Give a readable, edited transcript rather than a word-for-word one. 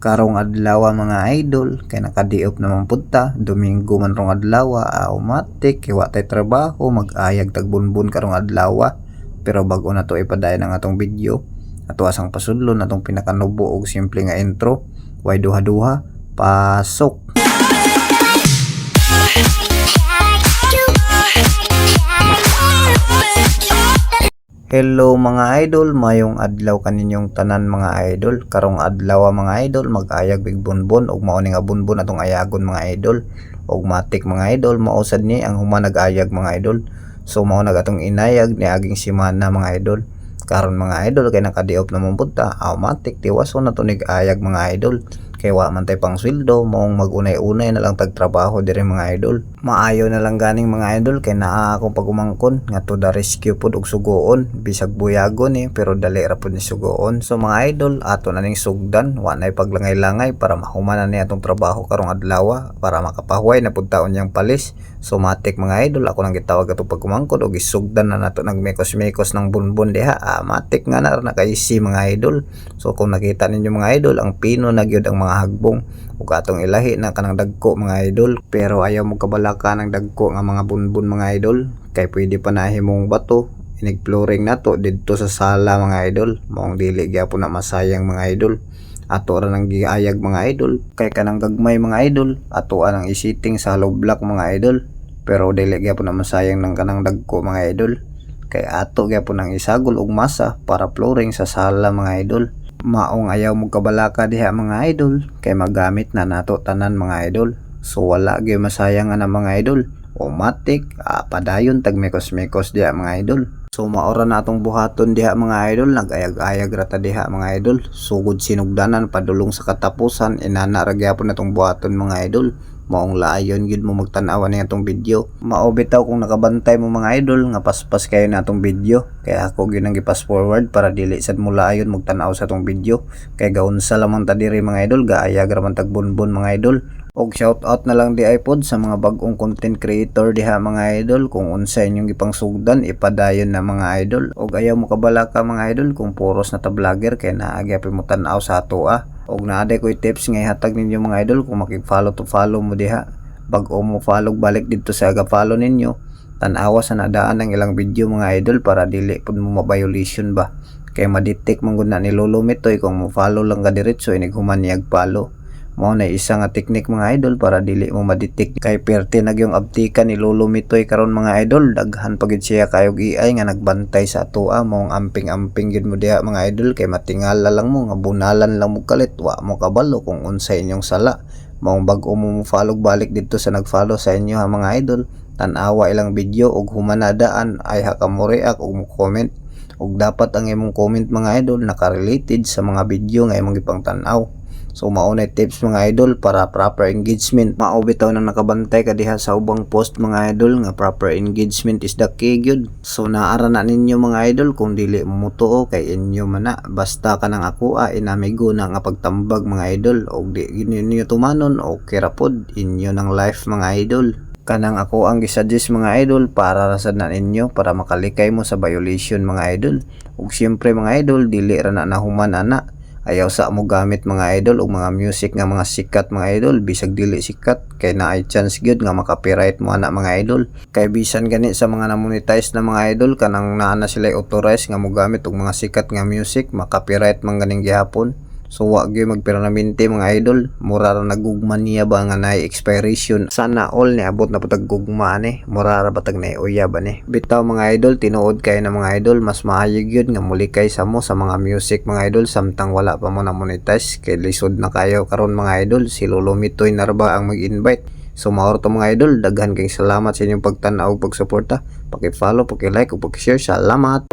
Karong adlaw mga idol kay nakadiop naman punta Domingo man rong adlaw automatic kiwa tay trabaho mag-ayag tagbunbun karong adlaw. Pero bago na to ipadayon ang atong video ato asang pasudlon atong pinakanubo og simple nga intro. Way duha-duha pasok. Hello mga idol, mayong adlaw kaninyong tanan mga idol. Karong adlaw mga idol, mag-ayag big bunbun og mao ni nga bunbun atong ayagon mga idol. Og matik mga idol, mausad ni ang human nag-ayag mga idol. So mao nag atong inayag ni aging simana mga idol. Karon mga idol kay nakadiop na mong punta, automatic tiwaso na to nag-ayag mga idol. Kay wa man tay pang sweldo, maong mag-unay-unay na lang tagtrabaho diri mga idol. Maayo na lang ganing mga idol kay naa akong pagumangkon nga to the rescue pud og sugoon, bisag buyagon pero dali ra pud ni sugoon. So mga idol, ato na ning sugdan, wa nay paglangay-langay para mahumanan ni atong trabaho karong adlaw para makapahuway na pud taon yang palis. So matik mga idol, ako nang gitawag atong pagumangkon og isugdan na nato nagmekos-mekos ng bunbun diha. Matik nga na nakaisi mga idol. So kung nakita ninyo mga idol, ang pino na gyud ang mga hagbong ug atong ilahi na kanang dagko mga idol. Pero ayaw mo kabalaka ng dagko nga mga bunbun mga idol kay pwede pa nahimong bato inig-flooring nato didto sa sala mga idol. Maong dili gyapon na masayang mga idol. Ato ra nang giayag mga idol kay kanang gagmay mga idol ato anang isiting sa hollow block mga idol. Pero dili gyapon na masayang ng kanang dagko mga idol kay ato gyapon ang isagol og masa para flooring sa sala mga idol. Maong ayaw mo kabalaka diha mga idol kay magamit na nato tanan mga idol. So wala gyud masayang na mga idol. Automatic padayon tag mekos-mekos diha mga idol. So maora na atong buhaton diha mga idol, nag-ayag-ayag rata diha mga idol. Sugod sinugdanan padulong sa katapusan inana ra gyapon natong buhaton mga idol. Maong laayon gid mo magtan-awan ni atong video. Mao bitaw kung nakabantay mo mga idol nga paspas kayo na atong video. Kaya ako gyud nang gi-pass forward para dili sad mo laayon magtan-aw sa atong video. Kay gaunsa lamang ta diri mga idol, gaayag ra man tag bunbun mga idol. Og shout out na lang di iPod sa mga bagong content creator diha mga idol. Kung unsa inyong gipangsugdan ipadayon na mga idol. Og ayaw mo kabalaka mga idol kung puros na ta vlogger kay naagi pa mo tan-aw sa ato Og naaday ko tips nga ihatag ninyo mga idol kung makig-follow to follow mo diha. Bag-o mo follow balik dito sa aga-follow ninyo. Tan-awa sa nadaan ng ilang video mga idol para dili pud mo ma-violation ba. Kay ma-detect man gud na ni Lolo Mitoy kung mo follow lang ka diretso inig human niyag follow. Mao na isa nga technique mga idol para dili mo ma-detect kay perte na yung abtika ni Lolo Mitoy karon mga idol. Daghan pagid siya kayog AI nga nagbantay sa ato maong amping-amping gid mo diha mga idol kay matingala lang mo nga bunalan lang mo kalit wa mo kabalo kung unsa inyong sala. Maong bag-o mo follow balik dito sa nag-follow sa inyo mga idol. Tan-awa ilang video og humanadaan ay haka mo react og mo comment. Og dapat ang imong comment mga idol naka-related sa mga video nga imong gipang tan-aw. So maunay tips mga idol para proper engagement. Mao bitaw nang nakabantay ka diha sa ubang post mga idol nga proper engagement is the key gyud. So naara na ninyo mga idol kung dili mo mutuo kay inyo man na. Basta ka nang ako inamigo na nga pagtambag mga idol. Og di ninyo tumanon okay ra pod inyo ng life mga idol. Kanang ako ang gisuggest mga idol para rasad na ninyo para makalikay mo sa violation mga idol. Ug siyempre mga idol dili ra na nahuman ana. Ayaw sa mo gamit mga idol o mga music nga mga sikat mga idol bisag dili sikat kay naay chance gyud nga maka-copyright mo ana mga idol. Kay bisan gani sa mga na-monetize na mga idol kanang naa na sila authorized nga mo gamit og mga sikat nga music maka-copyright man ganing gihapon. So wa gyud magpermanente mga idol, mura ra nagugma niya ba nga naay expiration. Sana all ni abot na putag gugma ani, mura ra batag naay uya ba ni. Bitaw mga idol, tinuod kay na mga idol, mas maayo gyud nga mulikay sa mo sa mga music mga idol samtang wala pa mo na monetize kay lisod na kayo karon mga idol. Si Lolo Mitoy na ba ang mag-invite. So maor to mga idol, daghan kayong salamat sa inyong pagtan-aw ug pagsuporta. Paki-follow, paki-like ug paki-share. Salamat.